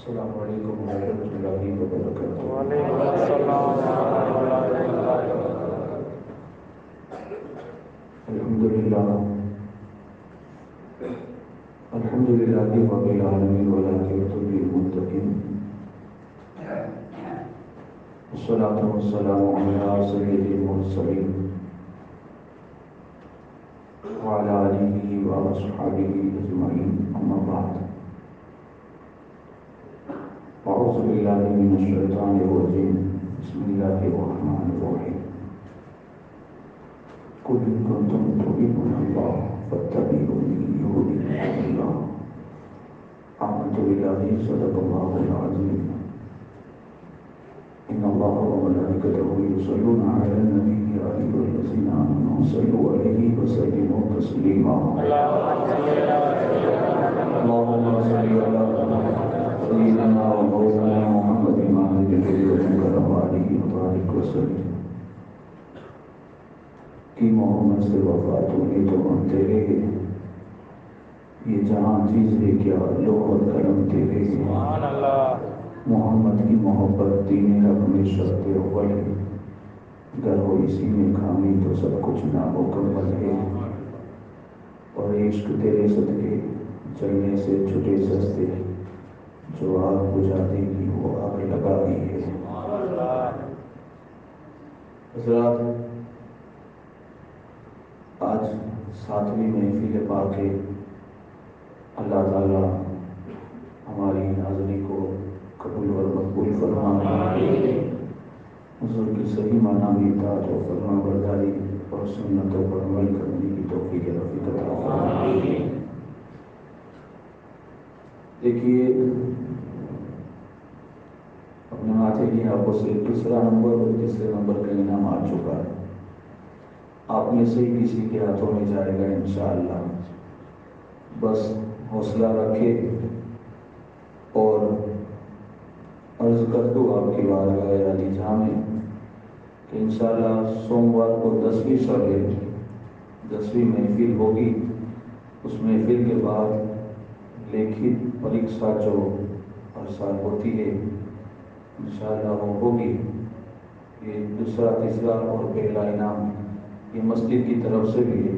السلام علیکم ورحمۃ اللہ وبرکاتہ۔ وعلیکم السلام ورحمۃ اللہ وبرکاتہ۔ الحمد للہ رب العالمین والعاقبۃ للمتقین، والصلاۃ والسلام علی سید المرسلین وعلی آلہ واصحابہ اجمعین، اما بعد، اعوذ باللہ من الشیطان الرجیم، بسم اللہ الرحمن الرحیم۔ قل إن كنتم تحبون الله فاتبعوني يحببكم الله، آمنت بالله صدق الله العظيم، إن الله وملائكته يصلون على النبي يا أيها الذين آمنوا صلوا عليه وسلموا تسليما، اللهم صل على سيدنا ومولانا محمد وعلى وبارك وسلم۔ کہ محمد سے وفات ہوئی تو ہم تیرے ہیں، یہ جہاں چیز ہے کیا لوح اور قلم تیرے ہیں، سبحان اللہ۔ محمد کی محبت دین حق میں شرط اول ہے، گر ہو اسی میں خامی تو سب کچھ نامکمل ہے، اور عشق تیرے صدقے چلنے سے چھٹے سستے، جو آگ بجھا دے گی وہ آگ لگا دی ہے۔ حضرات، آج 7ویں محفل پاک ہے، اللہ تعالی ہماری حاضری کو قبول اور مقبول فرمائے، حضور کی صحیح معنی میں اطاعت و فرما برداری اور سنتوں پر عمل کرنے کی توفیق رفیق عطا فرمائے۔ دیکھیے، اپنے ماتھے کی آنکھوں سے دوسرا نمبر اور تیسرے نمبر کا انعام آ چکا ہے، آپ میں سے کسی کے ہاتھوں میں جائے گا انشاءاللہ۔ بس حوصلہ رکھے اور عرض کر دو آپ کی بارگاہ علی جہاں میں کہ انشاءاللہ سوموار کو 10ویں شعبے 10ویں محفل ہوگی، اس محفل کے بعد لکھت پریکشا جو ہر سال ہوتی ہے انشاءاللہ وہ ہوگی۔ یہ دوسرا تیسرا اور پہلا انعام یہ مسجد کی طرف سے بھی ہے،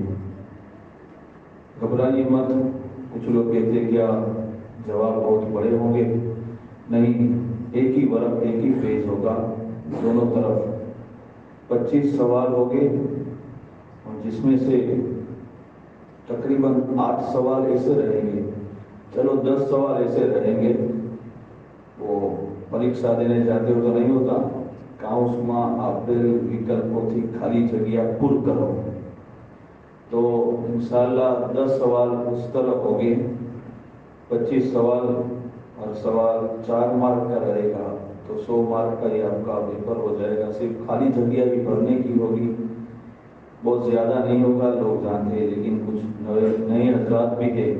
گھبرائیے مت۔ کچھ لوگ کہتے کیا جواب بہت بڑے ہوں گے، نہیں، ایک ہی ورق ایک ہی پیج ہوگا، دونوں طرف 25 سوال ہوگے، اور جس میں سے تقریباً 8 سوال ایسے رہیں گے، چلو 10 سوال ایسے رہیں گے، وہ پریکشا دینے جاتے ہو تو نہیں ہوتا کاؤس ماں آپل وکلپوں تھی خالی جگہ پر کرو، تو انشاءاللہ 10 سوال اس طرح ہوگے، 25 سوال، اور سوال 4 مارک کا رہے گا، تو 100 مارک کا یہ آپ کا پیپر ہو جائے گا۔ صرف خالی جگہ بھی بھرنے کی ہوگی، بہت زیادہ نہیں ہوگا، لوگ جانتے ہیں، لیکن کچھ نئے حضرات بھی ہیں،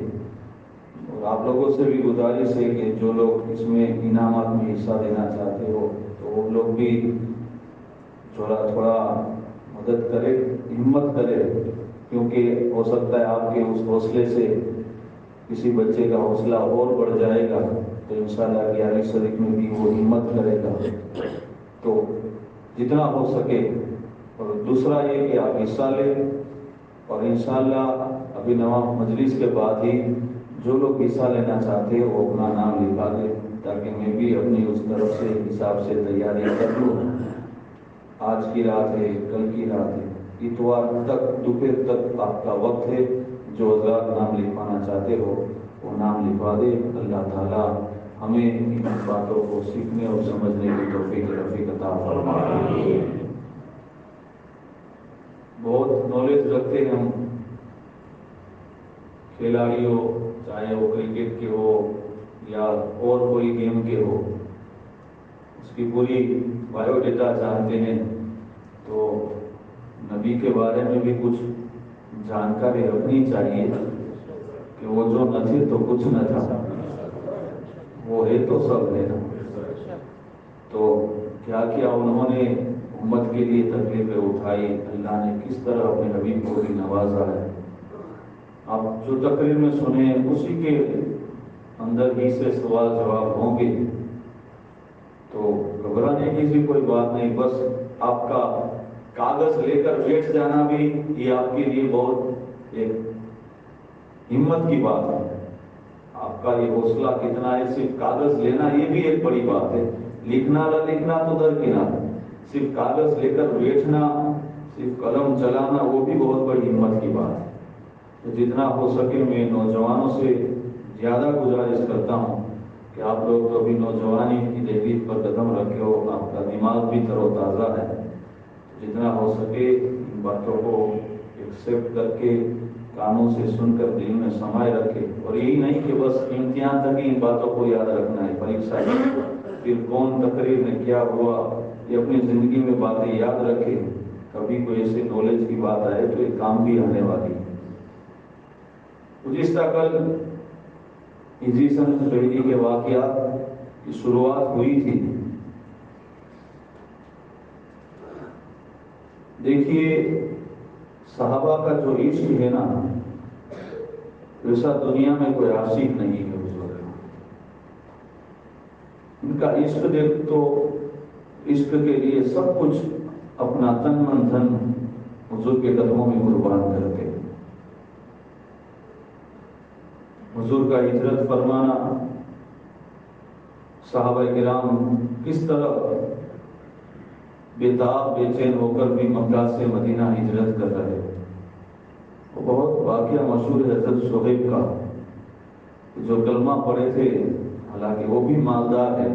اور آپ لوگوں سے بھی گزارش ہے کہ جو لوگ اس میں انعامات میں حصہ لینا چاہتے ہو تو وہ لوگ بھی تھوڑا مدد کرے، ہمت کرے، کیونکہ ہو سکتا ہے آپ کے اس حوصلے سے کسی بچے کا حوصلہ اور بڑھ جائے گا، تو انشاءاللہ 11ویں شریف میں بھی وہ ہمت کرے گا، تو جتنا ہو سکے۔ اور دوسرا یہ کہ آپ حصہ لیں، اور انشاءاللہ ابھی نواں مجلس کے بعد ہی جو لوگ حصہ لینا چاہتے ہیں وہ اپنا نام لکھا دیں، تاکہ میں بھی اپنی اس طرف سے حساب سے تیاری کر لوں۔ آج کی رات ہے، کل کی رات ہے، اتوار تک دوپہر تک آپ کا وقت ہے، جو حضرات نام لکھوانا چاہتے ہو وہ نام لکھوا دے۔ اللہ تعالیٰ ہمیں ان باتوں کو سیکھنے اور سمجھنے کی توفیق رفیق عطا فرمائے۔ بہت نالج رکھتے ہیں ہم، کھلاڑی ہو، چاہے وہ کرکٹ کے ہو یا اور کوئی گیم کے ہو، اس کی پوری بایو ڈیٹا جانتے ہیں، تو نبی کے بارے میں بھی کچھ جانکاری رکھنی چاہیے کہ وہ جو نہ تھے تو کچھ نہ تھا، وہ ہے تو سب ہے نا۔ تو کیا کیا انہوں نے امت کے لیے تکلیفیں اٹھائی، اللہ نے کس طرح اپنے حبیب کو بھی نوازا ہے، آپ جو تقریر میں سنے اسی کے اندر ہی سے سوال جواب ہوں گے، تو گھبرانے کی بھی کوئی بات نہیں، بس آپ کا کاغذ لے کر بیٹھ جانا بھی یہ آپ کے لیے بہت ایک ہمت کی بات ہے۔ آپ کا یہ حوصلہ کتنا ہے، صرف کاغذ لینا یہ بھی ایک بڑی بات ہے، لکھنا نہ لکھنا تو درکنار، صرف کاغذ لے کر بیٹھنا، صرف قلم چلانا وہ بھی بہت بڑی ہمت کی بات ہے۔ تو جتنا ہو سکے میں نوجوانوں سے زیادہ گزارش کرتا ہوں کہ آپ لوگ تو ابھی نوجوانی کی دہلیز پر قدم رکھے ہو، آپ کا دماغ بھی تر و تازہ ہے، جتنا ہو سکے ان باتوں کو ایکسیپٹ کر کے کانوں سے سن کر دل میں سمائے رکھے، اور یہی نہیں کہ بس امتحان تک ان باتوں کو یاد رکھنا ہے، پریکشا پھر کون تقریر میں کیا ہوا یہ اپنی زندگی میں باتیں یاد رکھے، کبھی کوئی ایسے نالج کی بات آئے تو یہ کام بھی آنے والی ہے۔ گزشتہ کل ہجری سن پہلی کے واقعات کی شروعات ہوئی تھی۔ دیکھیے صحابہ کا جو عشق ہے نا، ویسا دنیا میں کوئی عاشق نہیں ہے حضور کا۔ ان کا عشق دیکھ تو عشق کے لیے سب کچھ اپنا تن من دھن حضور کے قدموں میں قربان کرتے۔ حضور کا ہجرت فرمانا، صحابہ کرام کس طرح بےتاب بے چین ہو کر بھی مکہ سے مدینہ ہجرت کر رہے۔ وہ بہت واقعہ مشہور ہے حضرت صہیب کا، جو کلمہ پڑھے تھے، حالانکہ وہ بھی مالدار ہے،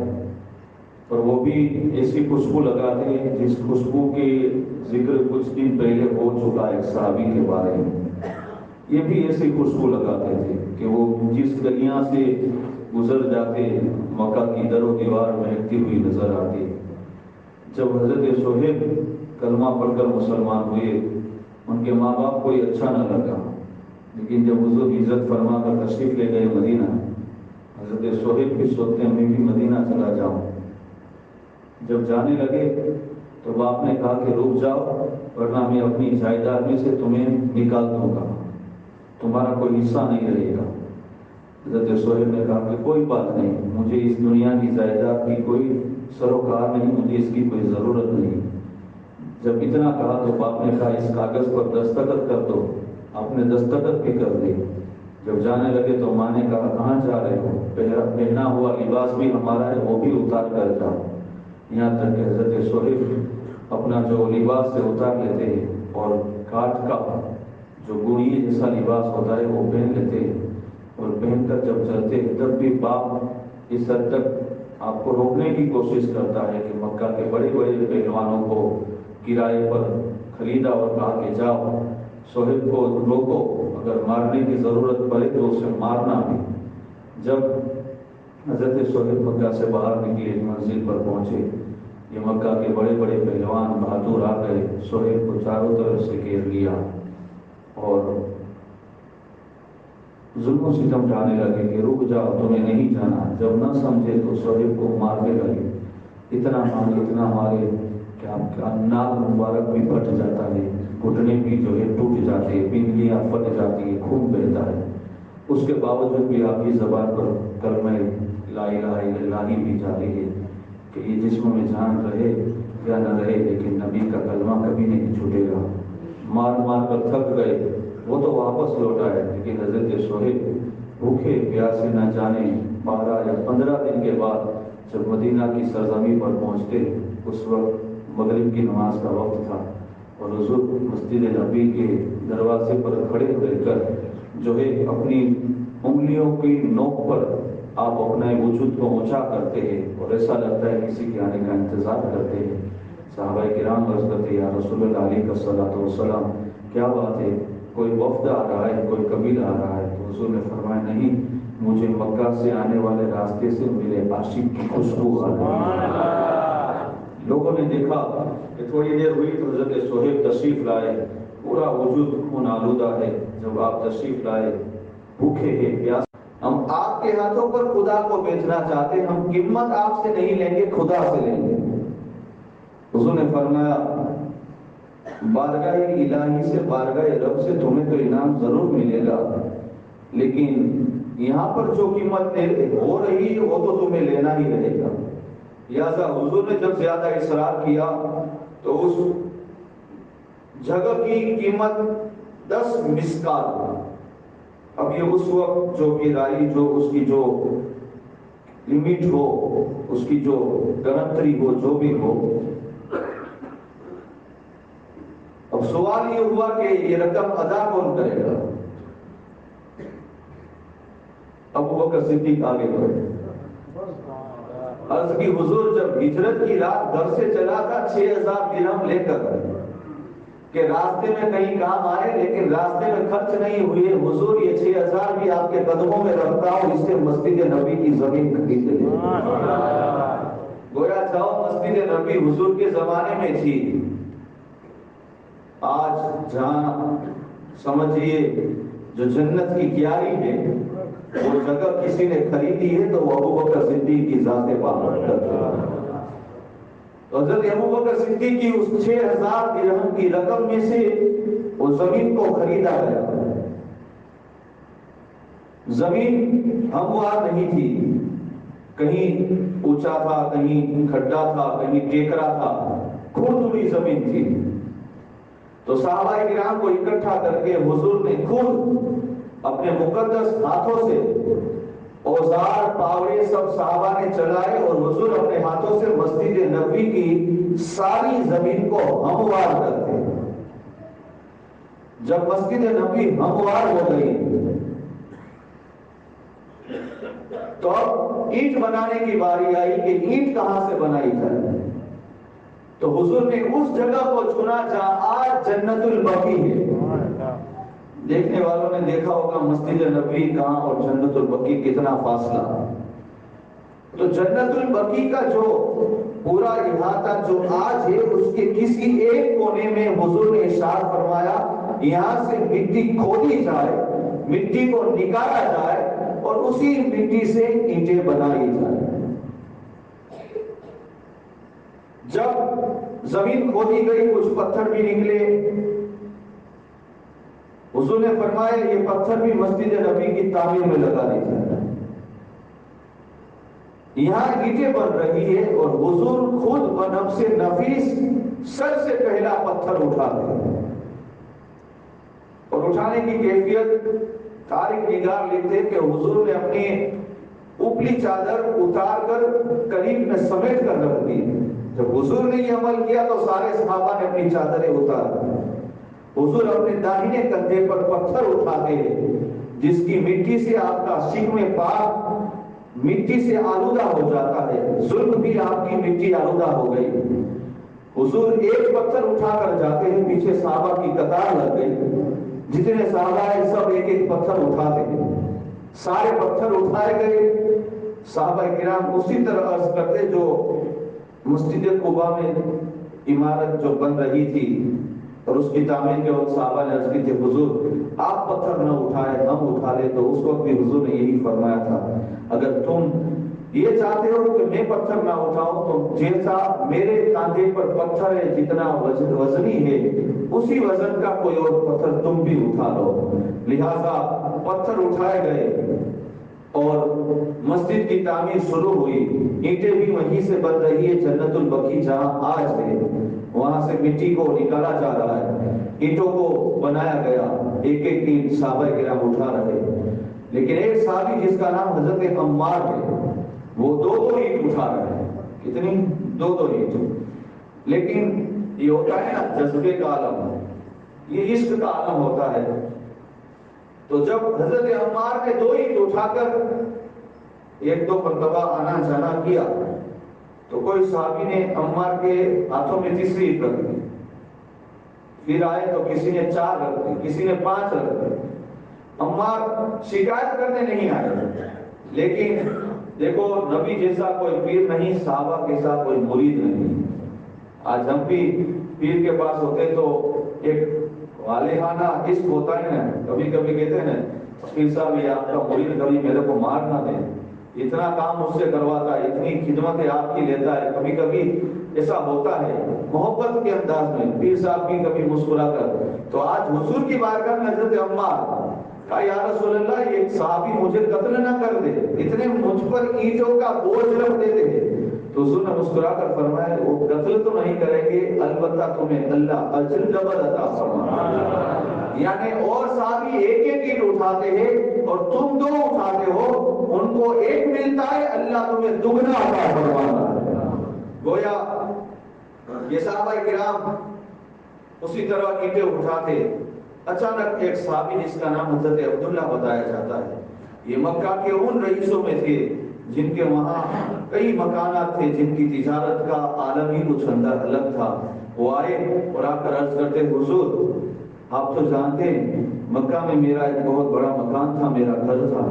پر وہ بھی ایسی خوشبو لگاتے ہیں جس خوشبو کے ذکر کچھ دن پہلے ہو چکا ہے صحابی کے بارے میں۔ یہ بھی ایسی خوشبو لگاتے تھے کہ وہ جس گلیاں سے گزر جاتے مکہ کی در و دیوار مہکتی ہوئی نظر آتی۔ جب حضرت صہیب کلمہ پڑھ کر مسلمان ہوئے، ان کے ماں باپ کو یہ اچھا نہ لگا، لیکن جب حضور ہجرت فرما کر تشریف لے گئے مدینہ، حضرت صہیب بھی سوچتے ہیں میں بھی مدینہ چلا جاؤں۔ جب جانے لگے تو باپ نے کہا کہ رک جاؤ، ورنہ میں اپنی جائیداد میں سے تمہیں نکال دوں گا، تمہارا کوئی حصہ نہیں رہے گا۔ حضرت صہیب نے کہا کہ کوئی بات نہیں، مجھے اس دنیا کی جائیداد کی کوئی سروکار نہیں، مجھے اس کی کوئی ضرورت نہیں۔ جب اتنا کہا تو باپ نے کہا اس کاغذ پر دستخط کر دو۔ آپ نے دستخط بھی کر دی۔ جب جانے لگے تو ماں نے کہا کہاں جا رہے ہو، پہنا ہوا لباس بھی ہمارا ہے وہ بھی اتار کر جاؤ۔ یہاں تک کہ حضرت صہیب اپنا جو لباس سے اتار لیتے ہیں اور کاٹ کا جو گوڑیے جیسا لباس ہوتا ہے وہ پہن لیتے ہیں، اور پہن کر جب چلتے تب بھی باپ اس حد تک آپ کو روکنے کی کوشش کرتا ہے کہ مکہ کے بڑے بڑے پہلوانوں کو کرائے پر خریدا اور کہا کہ جاؤ صہیب کو روکو، اگر مارنے کی ضرورت پڑے تو اسے مارنا بھی۔ جب حضرت صہیب مکہ سے باہر نکلے، منزل پر پہنچے، یہ مکہ کے بڑے بڑے پہلوان بہادر آ گئے، صہیب کو چاروں طرف سے گھیر لیا اور ظلم و ستم ڈھانے لگے کہ رک جاؤ تمہیں نہیں جانا۔ جب نہ سمجھے تو صہیب کو مارنے لگے، اتنا مارے کہ آپ کا ناک مبارک بھی پھٹ جاتا ہے، گھٹنے بھی جو ہے ٹوٹ جاتے ہیں، پنڈلیاں پھٹ جاتی ہے، خون بہتا ہے۔ اس کے باوجود بھی آپ کی زبان پر کلمہ لا الہ الا اللہ بھی جاری ہے کہ یہ جسم میں جان رہے یا نہ رہے لیکن نبی کا کلمہ کبھی نہیں چھوٹے گا۔ مار مار کر تھک گئے، وہ تو واپس لوٹا ہے، لیکن حضرت صہیب بھوکے پیاسے نہ جانے 12 یا 15 دن کے بعد جب مدینہ کی سرزمین پر پہنچتے، اس وقت مغرب کی نماز کا وقت تھا، اور حضور مسجد نبی کے دروازے پر کھڑے رہ کر جو ہے اپنی انگلیوں کی نوک پر آپ اپنے وجود کو اونچا کرتے ہیں اور ایسا لگتا ہے کسی کے آنے کا انتظار کرتے ہیں۔ صحابہ کرام عرض کرتے یا رسول اللہ علیہ الصلوۃ والسلام کیا بات ہے، کوئی وفد آ رہا ہے، کوئی قبیلہ آ رہا ہے؟ تو حضور نے فرمایا نہیں، مجھے مکہ سے آنے والے راستے سے میرے عاشق کی خوشبو آ رہی ہے۔ لوگوں نے دیکھا کہ تھوڑی دیر ہوئی تو حضرت صہیب تشریف لائے، پورا وجود خون آلودہ ہے۔ جب آپ تشریف لائے، بھوکے ہیں، پیاس، ہم آپ کے ہاتھوں پر خدا کو بیچنا چاہتے ہیں، ہم قیمت آپ سے نہیں لیں گے، خدا سے لیں گے۔ حضور نے فرمایا بارگاہ الہی سے، بارگاہ رب سے تمہیں تو انعام ضرور ملے گا، لیکن یہاں پر جو قیمت ہو رہی ہے وہ تو تمہیں لینا ہی رہے گا. لہٰذا حضور نے جب زیادہ اصرار کیا تو اس جگہ کی قیمت 10 مسکال. اب یہ اس وقت جو کرائے جو اس کی جو لمٹ ہو، اس کی جو گارنٹری ہو، جو بھی ہو. اب سوال یہ ہوا کہ یہ رقم ادا کون کرے گا؟ ابو بکر صدیق آگے بڑھے. عرض کی حضور جب ہجرت کی رات گھر سے چلا تھا 6000 درہم لے کر کہ راستے میں کہیں کام آئے، لیکن راستے میں خرچ نہیں ہوئے. حضور یہ 6000 بھی آپ کے قدموں میں رکھتا ہوں، اس سے مسجد نبی کی زمین خرید لے. گویا جاؤ مسجد نبی حضور کے زمانے میں تھی. آج جہاں سمجھئے جو جنت کی کیاری ہے وہ جگہ کسی نے خریدی ہے تو وہ ابو بکر صدیق کی ذات پاک ہے. تو حضرت ابو بکر صدیق کی اس 6000 درہم کی رقم میں سے وہ زمین کو خریدا گیا. زمین ہموار نہیں تھی، کہیں اونچا تھا، کہیں کھڈا تھا، کہیں ٹیکرا تھا، کھردری زمین تھی. تو صحابہ کرام کو اکٹھا کر کے حضور نے خود اپنے مقدس ہاتھوں سے اوزار پاوڑے سب صحابہ نے چلائے اور حضور اپنے ہاتھوں سے مسجد نبوی کی ساری زمین کو ہموار کرتے. جب مسجد نبوی ہموار ہو گئی تو اب اینٹ بنانے کی باری آئی کہ اینٹ کہاں سے بنائی جائے. تو حضور نے اس جگہ کو چنا جہاں آج جنت البقیع ہے. دیکھنے والوں نے دیکھا ہوگا مسجد نبوی کہاں اور جنت البقیع کتنا فاصلہ. تو جنت البقیع کا جو پورا احاطہ جو آج ہے اس کے کسی ایک کونے میں حضور نے ارشاد فرمایا یہاں سے مٹی کھودی جائے، مٹی کو نکالا جائے اور اسی مٹی سے اینٹیں بنائی جائے. جب زمین کھودی گئی کچھ پتھر بھی نکلے. حضور نے فرمایا یہ پتھر بھی مسجد نبی کی تعمیر میں لگا دی جائے. یہاں اینٹیں بن رہی ہے اور حضور خود بنفس نفیس سب سے پہلا پتھر اٹھاتے ہیں. اور اٹھانے کی کیفیت تاریخ نگار لکھتے کہ حضور نے اپنی اوپری چادر اتار کر قریب میں سمیٹ کر رکھ دی. جب حضور نے یہ عمل کیا تو سارے صحابہ نے اپنی چادریں اتار دی. حضور اپنے داہنے کندھے پر پتھر اٹھاتے جس کی مٹی سے آپ کا شکم پاک مٹی سے آلودہ ہو جاتا ہے. ظلم بھی آپ کی مٹی آلودہ ہو گئی. حضور ایک پتھر اٹھا کر جاتے ہیں، پیچھے صحابہ کی قطار لگ گئی. جتنے صحابہ ہیں سب ایک ایک پتھر اٹھاتے ہیں. سارے پتھر اٹھائے گئے. صحابہ کرام اسی طرح عرض کرتے جو مسجد قباء میں عمارت جو بن رہی تھی اور اس کی تعمیر کے وقت صحابہ نے عرض کی تھی حضور آپ پتھر نہ اٹھائے ہم اٹھا لیں. تو اس وقت بھی حضور نے یہی فرمایا تھا اگر تم یہ چاہتے ہو کہ میں پتھر نہ اٹھاؤں تو جیسا میرے کاندھے پر پتھر ہے جتنا وزنی ہے اسی وزن کا کوئی اور پتھر تم بھی اٹھا لو. لہذا پتھر اٹھائے گئے اور مسجد کی تعمیر شروع ہوئی. اینٹیں بھی وہیں سے بن رہی ہے جنت البقیع جہاں آج ہے. وہاں سے مٹی کو نکالا جا رہا ہے، اینٹوں کو بنایا گیا. ایک ایک اینٹ صحابہ کرام اٹھا رہے. لیکن ایک صحابی جس کا نام حضرت عمار ہے وہ دو اینٹ اٹھا رہے ہیں. کتنی؟ دو اینٹ. لیکن یہ ہوتا ہے نا جذبے کا عالم، یہ عشق کا عالم ہوتا ہے. تو جب حضرت عمار نے دو اینٹ اٹھا کر ایک دو مرتبہ آنا جانا کیا تو کوئی صحابی نے عمار کے ہاتھوں میں تیسری اینٹ رکھ دی. پھر آئے تو کسی نے 4 رکھ دی، کسی نے 5 رکھ دی. عمار شکایت کرنے نہیں آئے. لیکن دیکھو نبی جیسا کوئی پیر نہیں، صحابہ کے ساتھ کوئی مرید نہیں. آج ہم بھی پیر کے پاس ہوتے تو ایک والہانہ عشق ہوتا ہے نا. کبھی کبھی کہتے ہیں نا پیر صاحب یہ آپ کا مرید کبھی میرے کو مار نہ دے، اتنا کام مجھ سے کرواتا ہے، اتنی خدمتیں آپ کی لیتا ہے. کبھی کبھی ایسا ہوتا ہے محبت کے انداز میں پیر صاحب بھی کبھی مسکرا کر. تو آج حضور کی بارگاہ میں حضرت عمار کہا یا رسول اللہ یہ صحابی مجھے قتل نہ کر دے، اتنے مجھ پر اینٹوں کا بوجھ رکھ دیتے ہیں۔ تو حضور نے مسکرا کر فرمایا وہ قتل تو نہیں کریں گے، البتہ تمہیں اللہ اجر ڈبل عطا فرمائے۔ یعنی اور صحابی ایک ایک اینٹ اٹھاتے ہیں اور تم دو اٹھاتے ہو، ان کو ایک ملتا ہے، اللہ تمہیں دگنا عطا فرمانا ہے۔ گویا یہ صحابہ کرام اسی طرح اینٹیں اٹھاتے، اچانک ایک صحابی جس کا نام حضرت عبداللہ بتایا جاتا ہے، یہ مکہ کے ان رئیسوں میں تھے جن کے وہاں کئی مکانات تھے، جن کی تجارت کا عالم ہی کچھ اندر الگ تھا۔ وہ آئے اور آ کر عرض کرتے حضور آپ تو جانتے ہیں مکہ میں میرا ایک بہت بڑا مکان تھا، میرا گھر تھا۔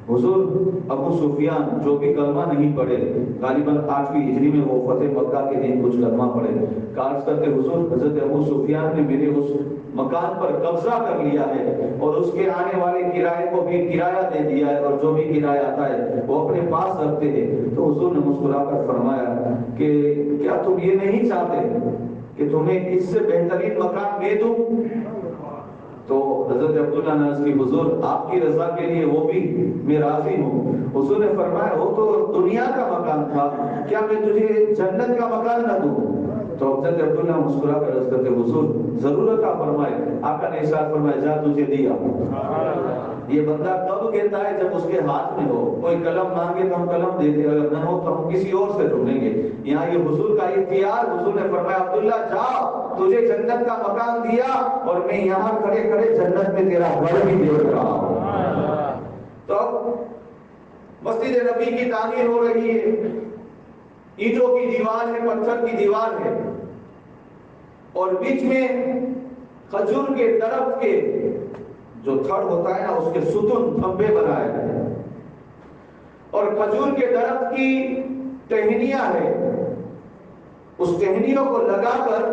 حضور ابو سفیان جو بھی کلمہ نہیں پڑھے، غالباً 8ویں ہجری میں وہ فتح مکہ کے دن کچھ کلمہ پڑھے، عرض کرتے حضور حضرت ابو سفیان نے میرے اس مکان پر قبضہ کر لیا ہے اور اس کے آنے والے کرائے کو بھی کرایہ دے دیا ہے، اور جو بھی کرایہ آتا ہے وہ اپنے پاس رکھتے ہیں۔ تو حضور نے مسکرا کر فرمایا کہ کیا تم یہ نہیں چاہتے کہ تمہیں اس سے بہترین مکان دے دوں؟ تو حضرت عبداللہ نے عرض کی حضور آپ کی رضا کے لیے وہ بھی میں راضی ہوں۔ حضور نے فرمایا وہ تو دنیا کا مکان تھا، کیا میں تجھے جنت کا مکان نہ دوں؟ تو حضرت عبداللہ مسکرا کر عرض کرتے حضور ضرور عطا فرمائے۔ آقا نے ارشاد فرمایا جا تجھے دیا۔ یہ بندہ کب کہتا ہے جب اس کے ہاتھ میں ہو، کوئی قلم مانگے تو ہم قلم دے دیں، اگر نہ ہو تو ہم کسی اور سے ڈھونڈیں گے۔ یہاں یہ حضور کا اختیار، حضور نے فرمایا عبداللہ جا تجھے جنت کا مکان دیا اور میں یہاں کھڑے کھڑے جنت میں تیرا گھر بھی دیکھ رہا ہوں۔ تو مسجد نبی کی تعمیر ہو رہی ہے، اینٹوں کی دیوار ہے، پتھر کی دیوار ہے، اور بیچ میں کھجور کے درخت کے جو تھڑ ہوتا ہے نا اس کے ستون تھمبے بنائے گئے، اور کھجور کے درخت کی ٹہنیاں ہے، اس ٹہنیوں کو لگا کر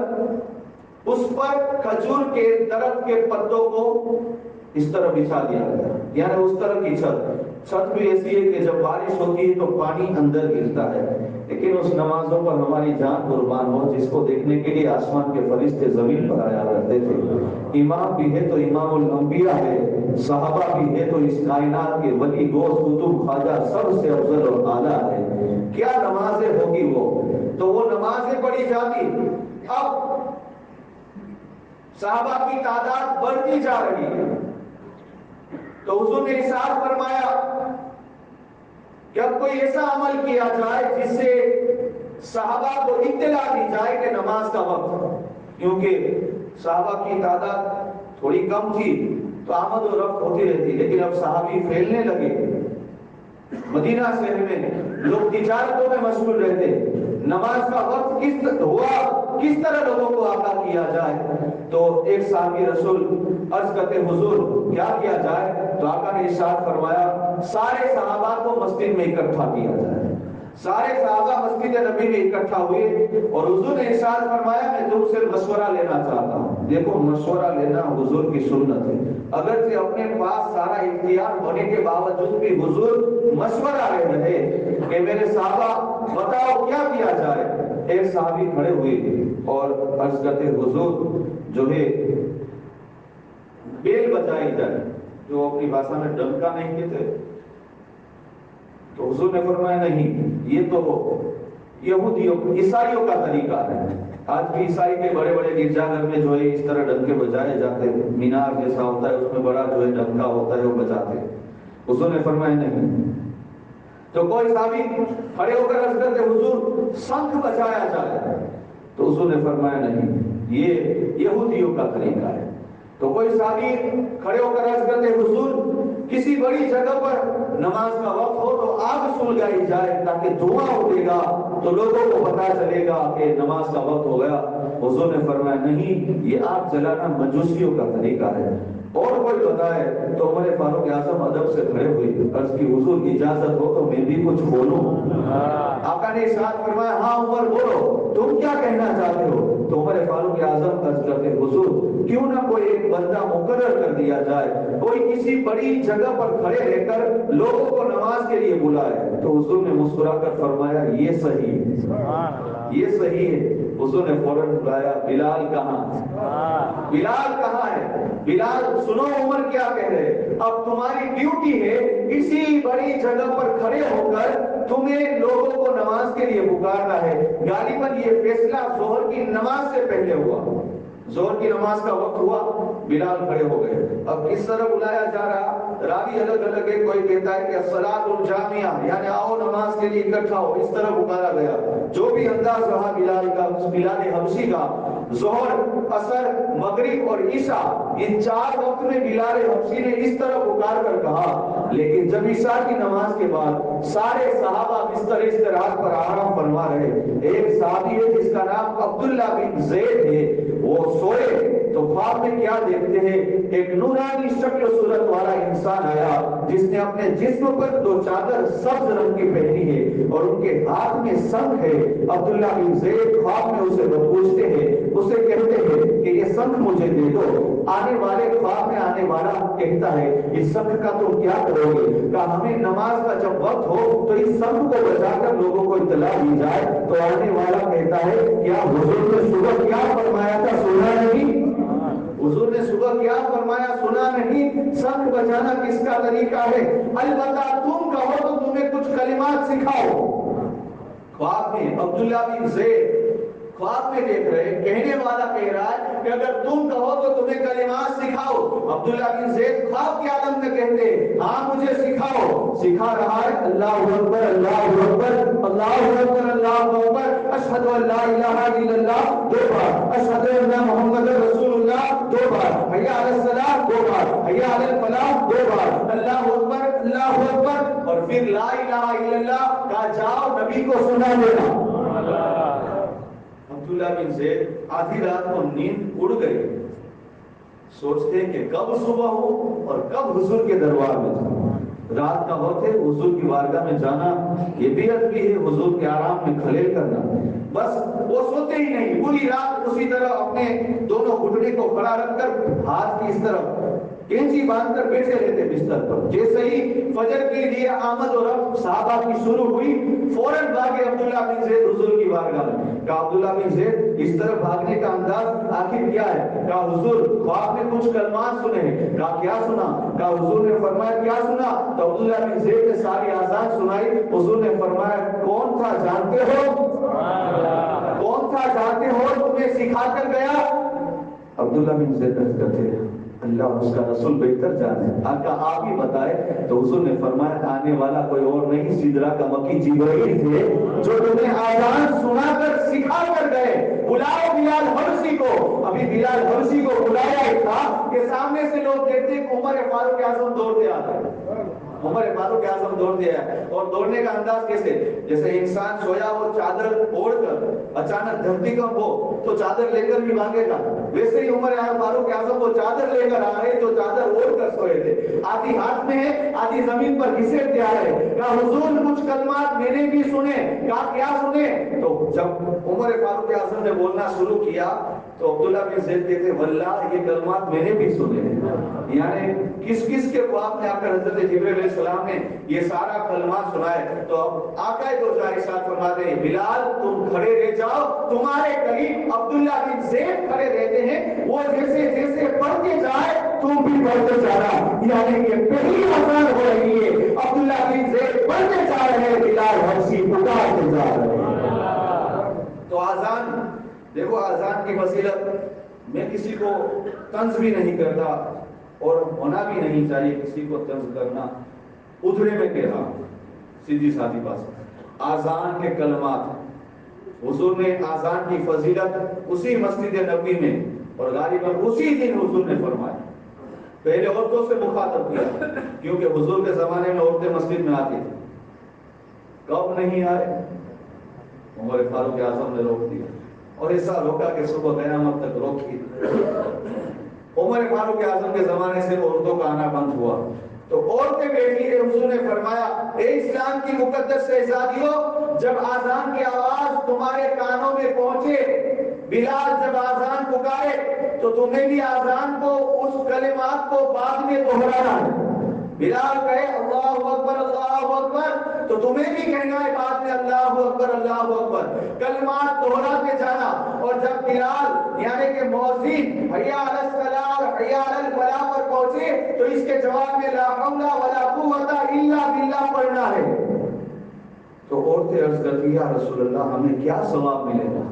اس پر کھجور کے درخت کے پتوں کو اس طرح بچھا دیا گیا، یعنی اس طرح کی چھت بھی ایسی ہے کہ جب بارش ہوتی ہے تو پانی اندر گرتا ہے۔ لیکن اس نمازوں پر ہماری جان قربان ہو، جس کو دیکھنے کے لیے آسمان کے فرشتے زمین پر آیا کرتے تھے۔ امام بھی ہے تو امام الانبیاء ہے، صحابہ بھی ہے تو اس کائنات کے ولی غوث قطب خواجہ سب سے افضل اور اعلیٰ ہے۔ کیا نمازیں ہوگی وہ، تو وہ نمازیں پڑھی جاتی۔ اب صحابہ کی تعداد بڑھتی جا رہی ہے، تو حضور نے ارشاد فرمایا کہ اب کوئی ایسا عمل کیا جائے جس سے صحابہ کو اطلاع دی جائے کہ نماز کا وقت ہے، کیونکہ صحابہ کی تعداد تھوڑی کم تھی تو آمد و رفت ہوتی رہتی، لیکن اب صحابی پھیلنے لگے، مدینہ شہر میں لوگ تجارتوں میں مشغول رہتے، نماز کا وقت کس طرح لوگوں کو آگاہ کیا جائے؟ تو ایک صحابی رسول عرض کرتے حضور کیا کیا جائے؟ تو آقا نے ارشاد فرمایا سارے صحابہ کو مسجد میں اکٹھا کیا جائے۔ سارے صحابہ مسجد نبی میں اکٹھا ہوئے اور حضور نے ارشاد فرمایا میں تم سے مشورہ لینا چاہتا ہوں۔ دیکھو مشورہ لینا حضور کی سنت ہے، اگرچہ اپنے پاس سارا اختیار ہونے کے باوجود بھی حضور مشورہ لے رہے کہ میرے صحابہ بتاؤ کیا کیا جائے۔ ایک صحابی کھڑے ہوئے اور عرض کرتے حضور جو ہے بیل بجائی جائے، جو اپنی بھاشا میں ڈنکا نہیں کہتے، تو حضور نے فرمایا نہیں، یہ تو یہودیوں عیسائیوں کا طریقہ ہے۔ آج بھی عیسائی کے بڑے بڑے گرجا گھر میں جو ہے اس طرح ڈنکے بجائے جاتے ہیں، مینار جیسا ہوتا ہے اس میں بڑا جو ہے ڈنکا ہوتا ہے وہ بجاتے ہیں۔ حضور نے فرمایا نہیں۔ تو کوئی صحابی کھڑے ہو کر عرض کرتے حضور شنکھ بجایا جائے، تو حضور نے فرمایا نہیں، یہ یہودیوں کا طریقہ ہے۔ تو کوئی صحابی کھڑے ہو کر عرض کرتے حضور کسی بڑی جگہ پر نماز کا وقت ہو تو آگ سلگائی جائے تاکہ دھواں اٹھے گا تو لوگوں کو پتہ چلے گا کہ نماز کا وقت ہو گیا۔ حضور نے فرمایا نہیں، یہ آگ جلانا مجوسیوں کا طریقہ ہے۔ اور کوئی بتائے تو عمر فاروق اعظم ادب سے کھڑے ہوئے، عرض کی حضور اجازت ہو تو میں بھی کچھ بولوں؟ آقا نے ارشاد فرمایا ہاں عمر بولو، تم کیا کہنا چاہتے ہو؟ تو عمر فاروق اعظم عرض کرتے حضور کیوں نہ کوئی ایک بندہ مقرر کر دیا جائے، کوئی کسی بڑی جگہ پر کھڑے رہ کر لوگوں کو نماز کے لیے بلائے۔ تو حضور نے مسکرا کر فرمایا یہ صحیح ہے، یہ صحیح ہے۔ حضور نے فوراً بلایا، بلال کہاں؟ بلال کہاں ہے؟ بلال سنو عمر کیا کہہ رہے، اب تمہاری ڈیوٹی ہے اسی بڑی جگہ پر کھڑے ہو کر تمہیں لوگوں کو نماز کے لیے پکارنا ہے۔ غالباً یہ فیصلہ ظہر کی نماز سے پہلے ہوا، ظہر کی نماز کا وقت ہوا، بلال کھڑے ہو گئے۔ اب اس طرح بلایا جا رہا، راوی الگ الگ ہے، کوئی کہتا ہے کہ الصلاۃ الجامعہ یعنی آؤ نماز کے لیے اکٹھا ہو، اس طرح پکارا گیا۔ جو بھی انداز رہا بلال کا، بلال حبشی کا، ظہر، عصر، مغرب اور عشاء ان 4 وقت میں بلال حبشی نے اس طرح پکار کر کہا۔ لیکن جب عشاء کی نماز کے بعد سارے صحابہ بستر استراحت پر آرام فرما رہے، ایک صحابی ہے جس کا نام عبداللہ بن زید ہے، وہ سوئے تو خواب میں کیا دیکھتے ہیں، ایک نورانی شکل و صورت والا انسان آیا جس نے اپنے جسم پر 2 چادر سبز رنگ کی پہنی ہے اور ان کے ہاتھ میں سنگ ہے۔ عبداللہ بن زید خواب میں اسے پوچھتے ہیں، اسے کہتے ہیں کہ یہ سنگ مجھے دے دو۔ آنے والے خواب میں آنے والا کہتا ہے اس سنگ کا تم کیا کرو گے؟ کہا ہمیں نماز کا جب وقت ہو تو اس سنگ کو بچا کر لوگوں کو اطلاع دی جائے۔ تو آنے والا کہتا ہے کیا حضور نے صبح کیا فرمایا تھا سنا نہیں؟ حضور نے صبح کیا فرمایا سنا نہیں؟ سنگ بچانا کس کا طریقہ ہے؟ البتہ تم کہو تو تمہیں کچھ کلمات سکھاؤ۔ خواب میں عبداللہ بن زید خواب میں دیکھ رہے، کہنے والا کہہ رہا ہے کہ اگر تم کہو تو تمہیں کلمات سکھاؤ۔ عبداللہ بن زید خواب کے عالم میں کہتے ہاں مجھے سکھاؤ۔ سکھا رہا ہے اللہ اکبر اللہ اکبر اللہ اکبر اللہ اکبر، اشہد ان لا الہ الا اللہ 2 بار، اشہد ان محمد رسول اللہ 2 بار، حی علی الصلاۃ 2 بار، حی علی الفلاح 2 بار، اللہ اکبر اللہ اکبر، اور پھر لا الہ الا اللہ کہا جاؤ نبی کو سنا دینا۔ عبداللہ بن زید آدھی رات کو نیند اڑ گئی، سوچتے کہ کب صبح ہو اور کب حضور کے دربار میں جانا۔ رات کا وقت ہے، حضور کی بارگاہ میں جانا یہ بھی ادبی ہے، حضور کے آرام میں خلل کرنا۔ بس وہ سوتے ہی نہیں، پوری رات اسی طرح اپنے دونوں گھٹنے کو کھڑا رکھ کر ہاتھ کی اس طرف کینچی باندھ کر بیٹھے رہتے بستر پر۔ جیسے ہی فجر کے لیے آمد و رفت صحابہ کی شروع ہوئی، فوراً بھاگے عبداللہ بن زید حضور کی بارگاہ میں۔ کہا عبداللہ بن زید اس طرح بھاگنے کا انداز آخر کیا ہے؟ کہا حضور خواب میں کچھ کلمات سنے ہیں۔ کہا کیا سنا؟ کہا حضور نے فرمایا کیا سنا؟ تو عبداللہ بن زید نے ساری آزان سنائی۔ حضور نے فرمایا کون تھا جانتے ہو؟ کون تھا جانتے ہو؟ تمہیں سکھا کر گیا؟ عبداللہ بن زید کہتے ہیں اللہ اور اس کا رسول بہتر جانے، آقا آپ ہی بتائے۔ تو حضور نے فرمایا آنے والا کوئی اور نہیں، سدرا کا مکی جبرائیل تھے جو تمہیں آزان سنا کر سکھا کر گئے۔ بلاؤ بلال حبشی کو۔ ابھی بلال حبشی کو بلایا ہی تھا کہ سامنے سے لوگ دیکھتے کہ عمر فاروق اعظم دوڑتے آتا ہے، عمر فاروق اعظم دوڑ دیا ہے۔ اور دوڑنے کا انداز کیسے؟ جیسے انسان سویا وہ چادر اوڑھ کر اچانک دھرتی کم ہو تو چادر لے کر بھی بھاگے گا، ویسے ہی عمر فاروق اعظم وہ چادر لے کر آ رہے جو چادر اوڑھ کر سوئے تھے، آدھی ہاتھ میں ہے آدھی زمین پر گھسیٹتے آ رہے۔ کہا حضور کچھ کلمات میں نے بھی سنے۔ کہا کیا سنے؟ تو جب عمر فاروق اعظم نے بولنا شروع کیا تو عبداللہ بن زید کہتے واللہ یہ کلمات میں نے بھی سنے ہیں۔ یعنی کس کس کے خواب میں آ کر حضرت جبرائیل علیہ السلام نے یہ سارا کلمات سنائے۔ تو اب آقا دو جائے ساتھ فرماتے ہیں بلال تم کھڑے رہ جاؤ، تمہارے قریب عبداللہ بن زید کھڑے رہتے ہیں، وہ جیسے جیسے پڑھتے جائے تم بھی پڑھتے جانا۔ یعنی کہ پہلی اذان ہو رہی ہے، عبداللہ بن زید پڑھتے جا رہے ہیں، بلال حبشی پکارتے جا رہے ہیں۔ تو اذان دیکھو، اذان کی فضیلت میں کسی کو طنز بھی نہیں کرتا اور ہونا بھی نہیں چاہیے کسی کو طنز کرنا، ادھرے میں کہہ رہا ہوں سیدھی سادھی بات۔ اذان کے کلمات حضور نے اذان کی فضیلت اسی مسجد نبوی میں اور غالباً اسی دن حضور نے فرمایا۔ پہلے عورتوں سے مخاطب کیا کیونکہ حضور کے زمانے میں عورتیں مسجد میں آتی تھیں، کب نہیں آئے؟ عمر فاروق اعظم نے روک دیا اور ایسا روکا کہ صبح قیامت تک روکی۔ عمر فاروق اعظم کے زمانے سے عورتوں کا آنا بند ہوا تو عورتیں بیٹھی ہے۔ حضور نے فرمایا اے اسلام کی مقدس شہزادیوں، جب اذان کی آواز تمہارے کانوں میں پہنچے، بلال جب اذان پکارے تو تمہیں بھی اذان کو اس کلمات کو بعد میں دہرانا ہے۔ بلال کہے اللہ اکبر تو تمہیں بھی کہنا ہے بعد میں اللہ اکبر اللہ اکبر، کلمات دہراتے جانا. اور جب بلال یعنی کہ مؤذن حی علی الصلاۃ حی علی الفلاح پر پہنچے تو اس کے جواب میں لا حول ولا قوت الا باللہ پڑھنا ہے. تو عورتیں عرض کرتی یا رسول اللہ ہمیں کیا ثواب ملے گا،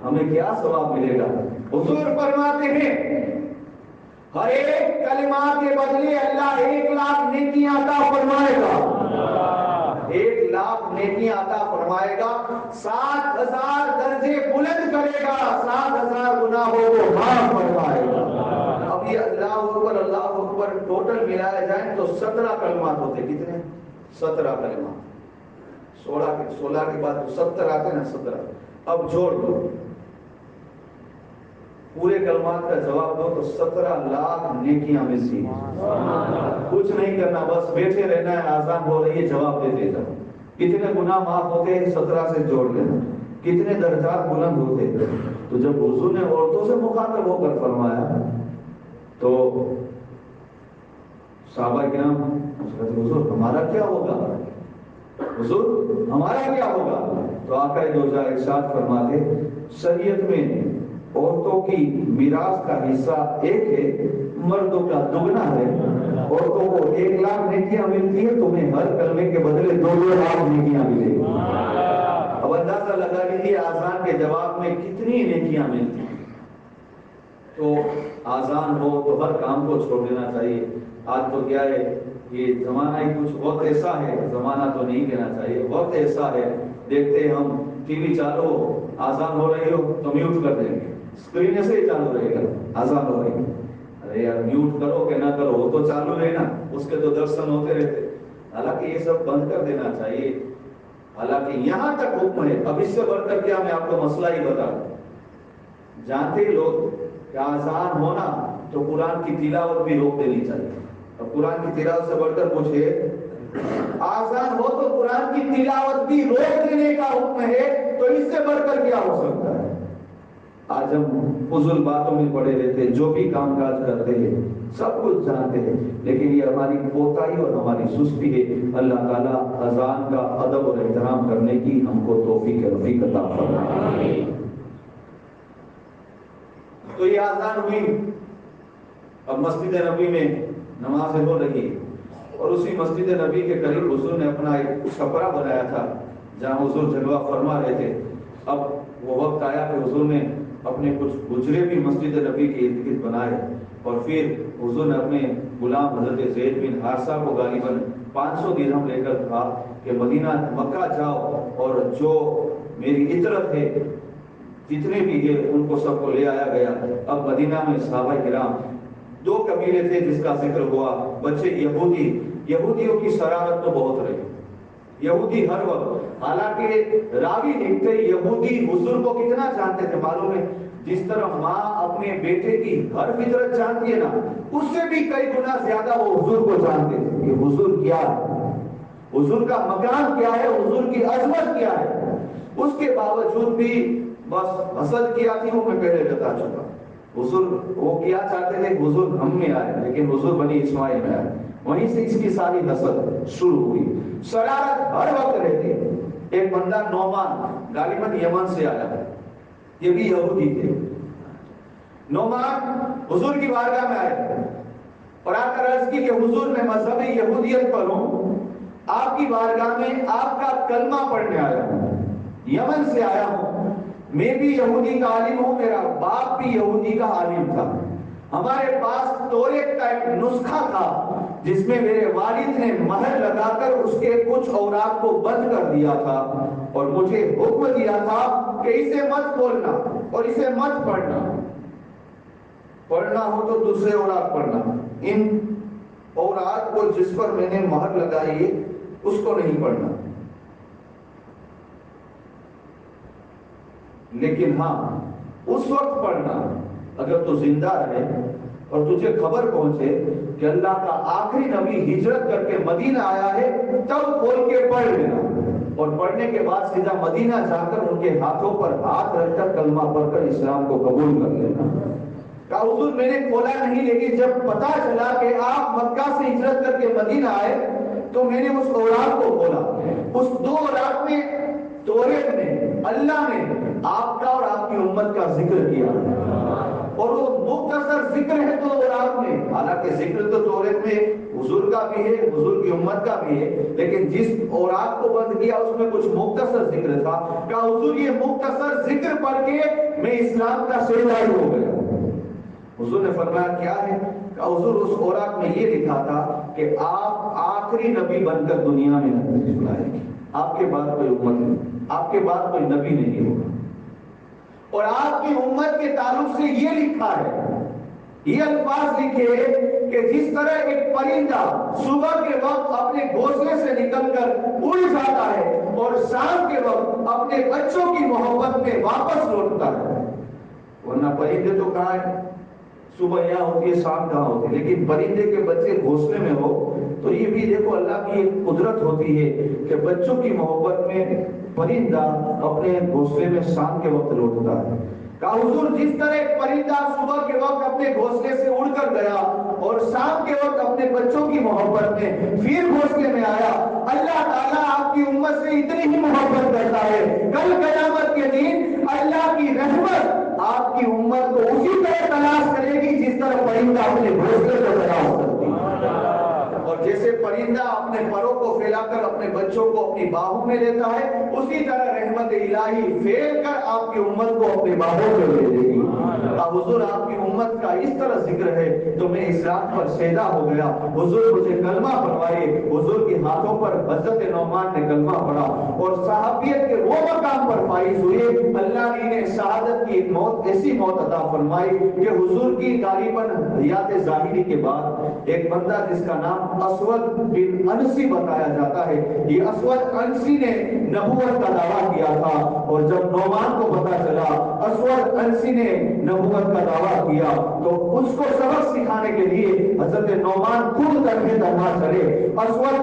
ہمیں کیا ثواب ملے گا؟ حضور فرماتے ہیں ہر ایک کلمہ کے بدلے اللہ 1,00,000 نیکیاں عطا فرمائے گا، 1,00,000 نیکیاں عطا فرمائے گا، 7,000 درجے بلند کرے گا، 7,000 گناہوں کو معاف فرمائے گا. اب یہ اللہ اکبر ٹوٹل ملایا جائیں تو 17 کلمات ہوتے. کتنے؟ 17 کلمات. 16 کے بعد 70 آتے نا، 17. اب جوڑ دو، پورے کلمات کا جواب دو تو 17,00,000 نیکیاں ملتی ہیں. کچھ نہیں کرنا، بس بیٹھے رہنا ہے، آزان ہو رہی ہے جواب دیتے جاؤ. کتنے گناہ معاف ہوتے ہیں 17 سے جوڑ لینا، کتنے درجات بلند ہوتے. تو جب حضور نے عورتوں سے مخاطب ہو کر فرمایا تو صحابہ کرام حضور ہمارا کیا ہوگا، حضور ہمارا کیا ہوگا؟ تو آقا دو جہاں ارشاد فرماتے شریعت میں عورتوں کی میراث کا حصہ 1 ہے، مردوں کا دگنا ہے. عورتوں کو 1,00,000 نیکیاں ملتی ہے، تمہیں ہر کلمے کے بدلے 2,00,000 نیکیاں ملے گی. اب اندازہ لگا لیجیے آزان کے جواب میں کتنی نیکیاں ملتی ہیں. تو آزان ہو تو ہر کام کو چھوڑ دینا چاہیے. آج تو کیا ہے، یہ زمانہ ہی کچھ وقت ایسا ہے، زمانہ تو نہیں کہنا چاہیے، وقت ایسا ہے، دیکھتے ہم ٹی وی چالو آزان ہو رہی ہو تو میوٹ کر دیں گے، اسکرین سے ہی چالو رہے گا آزان ہو رہی ہے. ارے یار میوٹ کرو کہ نہ کرو وہ تو چالو رہے نا، اس کے تو درشن ہوتے رہتے. حالانکہ یہ سب بند کر دینا چاہیے. حالانکہ یہاں تک حکم ہے. اب اس سے بڑھ کر کیا میں آپ کو مسئلہ ہی بتا دوں. جانتے لوگ کہ آزان ہونا تو قرآن کی تلاوت بھی روک دینی چاہیے. اب قرآن کی تلاوت سے بڑھ کر پوچھے آزان ہو تو قرآن کی تلاوت بھی روک دینے کا حکم ہے، تو اس سے بڑھ کر کیا ہو سکتا ہے؟ آج ہم فضول باتوں میں پڑے رہتے ہیں، جو بھی کام کاج کرتے ہیں سب کچھ جانتے ہیں، لیکن یہ ہماری کوتاہی اور ہماری سستی ہے. اللہ تعالیٰ اذان کا ادب اور احترام کرنے کی ہم کو توفیق رفیق عطا فرمائے. تو یہ آزان ہوئی. اب مسجد نبی میں نماز ہو رہی ہے اور اسی مسجد نبی کے قریب حضور نے اپنا ایک چھپرا بنایا تھا جہاں حضور جلوہ فرما رہے تھے. اب وہ وقت آیا کہ حضور نے اپنے کچھ گجرے بھی مسجد نبی کے ارد گرد بنائے اور پھر حضور نے اپنے غلام حضرت زید بن حارثہ کو غالباً 500 درہم لے کر کہا کہ مدینہ مکہ جاؤ اور جو میری عطرت ہے جتنے بھی ہے ان کو سب کو لے آیا گیا. اب مدینہ میں صحابہ کرام 2 قبیلے تھے جس کا ذکر ہوا. بچے یہودیوں کی شرارت تو بہت رہی، یہودی ہر وقت. حالانکہ راوی لکھتے یہودی حضور کو کتنا جانتے تھے معلوم ہے؟ جس طرح ماں اپنے بیٹے کی ہر فطرت جانتی ہے نا، اس سے بھی کئی گنا زیادہ وہ حضور کو جانتے تھے کہ حضور کیا ہے، حضور کا مقام کیا ہے، حضور کی عظمت کیا ہے. اس کے باوجود بھی بس حسد کیا تھی وہ میں پہلے بتا چکا. حضور وہ کیا چاہتے تھے حضور ہم میں آئے، لیکن حضور بنی اسماعیل میں آئے. وہیں سے اس کی ساری حسد شروع ہوئی. شرارت ہر وقت رہتی. ایک بندہ نعمان غالباً یمن سے آیا ہے، یہ بھی یہودی تھے. نعمان حضور کی بارگاہ میں آئے اور آ کر عرض کی کہ حضور میں مذہب یہودیت پر ہوں، آپ کی بارگاہ میں آپ کا کلمہ پڑھنے آیا ہوں، یمن سے آیا ہوں. میں بھی یہودی کا عالم ہوں، میرا باپ بھی یہودی کا عالم تھا. ہمارے پاس توریت کا ایک نسخہ تھا جس میں میرے والد نے مہر لگا کر اس کے کچھ اوراق کو بند کر دیا تھا اور مجھے حکم دیا تھا کہ اسے مت کھولنا اور اسے مت پڑھنا. پڑھنا ہو تو دوسرے اوراق پڑھنا، ان اوراق کو جس پر میں نے مہر لگائی ہے اس کو نہیں پڑھنا. لیکن ہاں اس وقت پڑھنا اگر تو زندہ رہے اور تجھے خبر پہنچے کہ اللہ کا آخری نبی ہجرت کر کے مدینہ آیا ہے تب کھول کے پڑھ لینا، اور پڑھنے کے بعد سیدھا مدینہ جا کر ان کے ہاتھوں پر ہاتھ رکھ کر کلمہ پڑھ کر اسلام کو قبول کر لینا. کہا حضور میں نے کھولا نہیں، لیکن جب پتا چلا کہ آپ مکہ سے ہجرت کر کے مدینہ آئے تو میں نے اس اوراق کو کھولا۔ اس 2 اوراق میں توریت میں اللہ نے آپ کا اور آپ کی امت کا ذکر کیا، اور وہ مختصر ذکر ہے 2 اوراق میں، حالانکہ ذکر تو توریت میں حضور کا بھی ہے، حضور کی امت کا بھی ہے، لیکن جس اوراق کو بند کیا اس میں کچھ مختصر ذکر تھا۔ کہا حضور یہ مختصر ذکر پڑھ کے میں اسلام کا شہری ہو گیا۔ حضور نے فرمایا کیا ہے؟ کہ حضور اس اوراق میں یہ لکھا تھا کہ آپ آخری نبی بن کر دنیا میں تشریف لائیں گے، آپ کے بعد کوئی امت نہیں، آپ کے بعد کوئی نبی نہیں ہوگا، اور آپ کی امت کے تعلق سے یہ لکھا ہے، یہ الفاظ لکھے کہ جس طرح ایک پرندہ صبح کے وقت اپنے گھونسلے سے نکل کر اڑ جاتا ہے اور شام کے وقت اپنے بچوں کی محبت میں واپس لوٹتا ہے، ورنہ پرندے تو کہاں ہے، صبح یہاں ہوتی ہے شام کہاں ہوتی ہے، لیکن پرندے کے بچے گھونسلے میں ہو تو یہ بھی دیکھو اللہ کی ایک قدرت ہوتی ہے کہ بچوں کی محبت میں پرندہ اپنے گھونسلے میں شام کے وقت لوٹتا ہے۔ کہا حضور جس طرح ایک پرندہ صبح کے وقت اپنے گھونسلے سے اڑ کر گیا اور شام کے وقت اپنے بچوں کی محبت میں پھر گھونسلے میں آیا، اللہ تعالیٰ آپ کی امت سے اتنی ہی محبت کرتا ہے، کل قیامت کے دن اللہ کی رحمت آپ کی امت کو اسی طرح تلاش کرے گی جس طرح پرندہ اپنے گھونسلے کو تلاش کرتی ہے، اور جیسے پرندہ اپنے پروں کو پھیلا کر اپنے بچوں کو اپنی باہوں میں لیتا ہے، اسی طرح رحمت الہی پھیل کر آپ کی امت کو اپنے باہوں میں لے لے گی۔ حضور آپ کی امت کا اس طرح ذکر ہے تو میں اسلام پر شیدا ہو گیا، حضور مجھے کلمہ پڑھوائے، حضور کے ہاتھوں پر حضرت نعمان نے کلمہ پڑھا اور صحابیت کے وہ مقام پر فائز ہوئے، اللہ نے انہیں شہادت کی ایک موت، ایسی موت عطا فرمائی کہ حضور کی غالباً حیات ظاہری کے بعد ایک بندہ جس کا نام اسود بن انسی بتایا جاتا ہے، یہ اسود انسی نے نبوت کا دعویٰ کیا تھا، اور جب نعمان کو پتا چلا اسود انسی نے نبوت کا دعویٰ کیا تو اس کو سبق سکھانے کے لیے حضرت نعمان خود تنہے تنہا چلے، اسود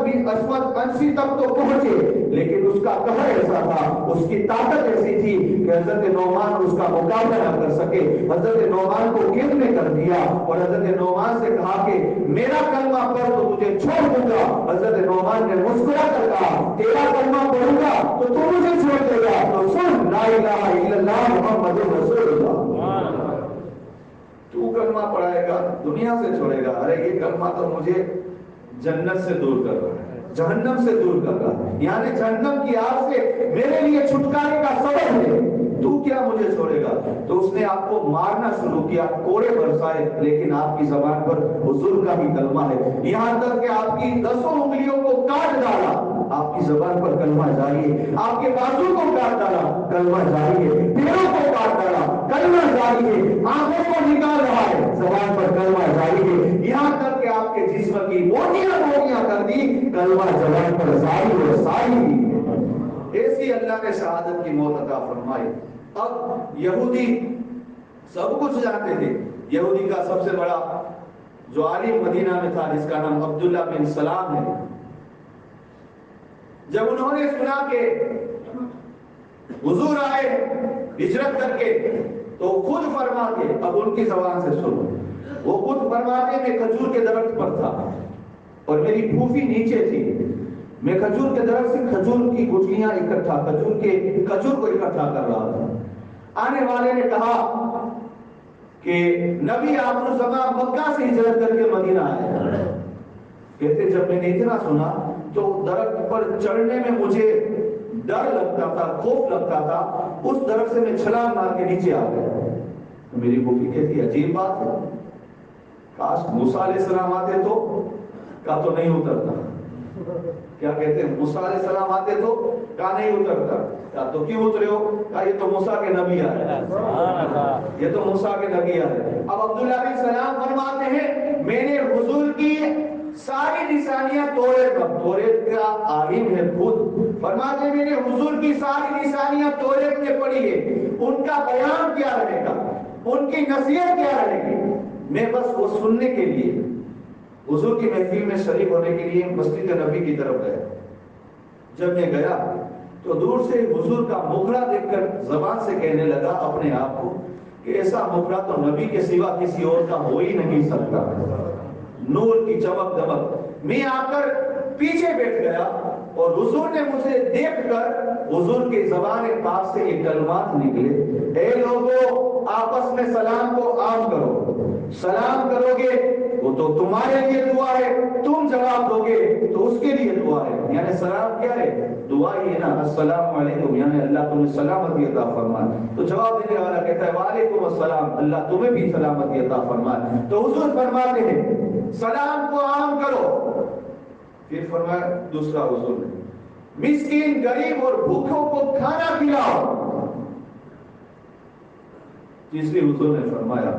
انسی تک تو پہنچے، لیکن اس کا قہر ایسا تھا، اس کی طاقت ایسی تھی کہ حضرت نعمان اس کا مقابلہ نہ کر سکے، حضرت نعمان کو قید میں کر دیا اور حضرت نعمان سے کہا کہ میرا کلمہ پڑھ تو تجھے چھوڑ دوں گا۔ حضرت نعمان نے مسکرا کر کہا تیرا کلمہ پڑھوں گا تو تو مجھے چھوڑ دے گا، تو سن لا الہ الا اللہ محمد رسول اللہ، تو کلمہ پڑھائے گا دنیا سے چھوڑے گا، ارے یہ کلمہ تو مجھے جنت سے دور کر رہا ہے، جہنم سے دور کر رہا ہے، یعنی جہنم کی آگ سے میرے لیے چھٹکارے کا سبب ہے، تو کیا مجھے چھوڑے گا؟ تو اس نے آپ کو مارنا شروع کیا، کوڑے برسائے، لیکن آپ کی زبان پر حضور کا بھی کلمہ ہے، یہاں تک کہ آپ کی 10 انگلیوں کو کاٹ ڈالا، آپ کی زبان پر کلمہ جاری ہے، آپ کے بازو کو کاٹ ڈالا، کلمہ جاری ہے، پیروں کو کاٹ ڈالا، کلمہ جاری ہے، آنکھوں کو نکال رہا ہے، زبان پر کلمہ جاری ہے، یہاں تک کہ آپ کے جسم کی بوٹیاں کر دی، کلمہ زبان پر جاری ہے، ساری ہے، ایسی اللہ نے شہادت کی موت عطا فرمائی۔ اب یہودی سب کچھ جانتے تھے، یہودی کا سب سے بڑا جو عالم مدینہ میں تھا جس کا نام عبداللہ بن سلام ہے، جب انہوں نے سنا کہ حضور آئے ہجرت کر کے تو خود فرماتے، اب ان کی زبان سے سنو، وہ خود فرماتے میں کھجور کے درخت پر تھا اور میری پھوپھی نیچے تھی، میں کھجور کے درخت سے کھجور کی گٹھلیاں اکٹھا کھجور کو اکٹھا کر رہا تھا، آنے والے نے کہا کہ نبی آخر الزمان مکہ سے ہجرت کر کے مدینہ آئے، کہتے جب میں نے اتنا سنا تو درخت پر چڑھنے میں مجھے ڈر لگتا تھا، خوف لگتا تھا، اس درخت سے میں چھلانگ مار کے نیچے آ گیا۔ میری پھوپھی کہتی عجیب بات ہے، کاش موسیٰ علیہ السلام آتے تو کہا تو نہیں اترتا، کیا کہتے ہیں موسیٰ علیہ السلام آتے تو کہا نہیں اترتا، کہا تو کیوں اترے ہو؟ کہا یہ تو موسیٰ کے نبی آئے، یہ تو موسیٰ کے نبی آئے۔ اب عبداللہ بن سلام فرماتے ہیں میں نے حضور کی ساری نشانیاں توریت کا عالم ہے خود، فرماتے ہیں میں نے حضور کی ساری نشانیاں توریت میں پڑھی ہے، ان کا بیان کیا رہے گا، ان کی نصیحت کیا رہے گی، میں بس وہ سننے کے لیے حضور کی محفل میں شریک ہونے کے لیے مسجد نبی کی طرف گیا۔ جب میں گیا تو دور سے حضور کا مکھڑا دیکھ کر زبان سے کہنے لگا اپنے آپ کو کہ ایسا مکھڑا تو نبی کے سوا کسی اور کا ہو ہی نہیں سکتا. نور کی چمک دمک. میں آ کر پیچھے بیٹھ گیا اور حضور نے مجھے دیکھ کر حضور کی زبان پاک سے یہ کلمات نکلے: اے لوگوں، آپس میں سلام کو عام کرو. سلام کرو گے وہ تو تمہارے لیے دعا ہے، تم جواب دو گے تو اس کے لیے دعا ہے. یعنی سلام کیا ہے؟ دعا ہی ہے نا. السلام علیکم، یعنی اللہ تمہیں سلامتی عطا فرمائے. تو جواب دینے والا کہتا ہے وعلیکم السلام، اللہ تمہیں بھی سلامتی عطا فرمائے. تو حضور فرماتے ہیں سلام کو عام کرو. پھر فرمایا دوسرا حضور نے مسکین، غریب اور بھوکوں کو کھانا کھلاؤ. تیسری حضور نے فرمایا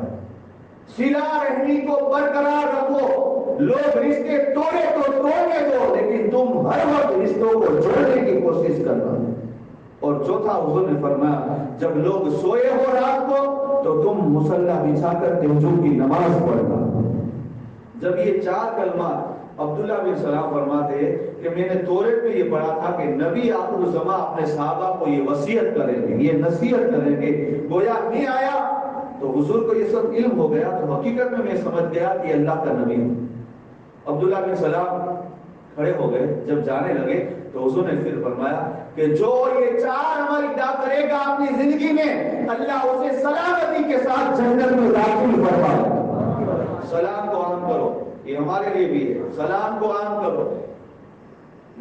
صلہ رحمی کو برقرار رکھو. لوگ رشتے توڑے تو توڑنے دو، لیکن تم ہر وقت رشتوں کو جوڑنے کی کوشش کرنا. اور چوتھا حضور نے فرمایا جب لوگ سوئے ہو رات کو تو تم مصلی بچھا کر تہجد کی نماز پڑھنا. جب یہ 4 کلمات عبداللہ بن سلام فرماتے ہیں کہ میں نے توریت میں یہ پڑھا تھا کہ نبی آخر الزمان اپنے صحابہ کو یہ وصیت کریں گے، یہ نصیحت کریں گے. گویا میں آیا تو حضور کو یہ سب علم ہو گیا، تو حقیقت میں سمجھ گیا کہ اللہ کا نبی. عبداللہ بن سلام کھڑے ہو گئے. جب جانے لگے تو حضور نے پھر فرمایا کہ جو یہ 4 عمل ادا کرے گا اپنی زندگی میں، اللہ اسے سلامتی کے ساتھ جنت میں داخل فرمائے گا. سلام کو عام کرو، یہ ہمارے لیے بھی ہے. سلام کو عام کرو.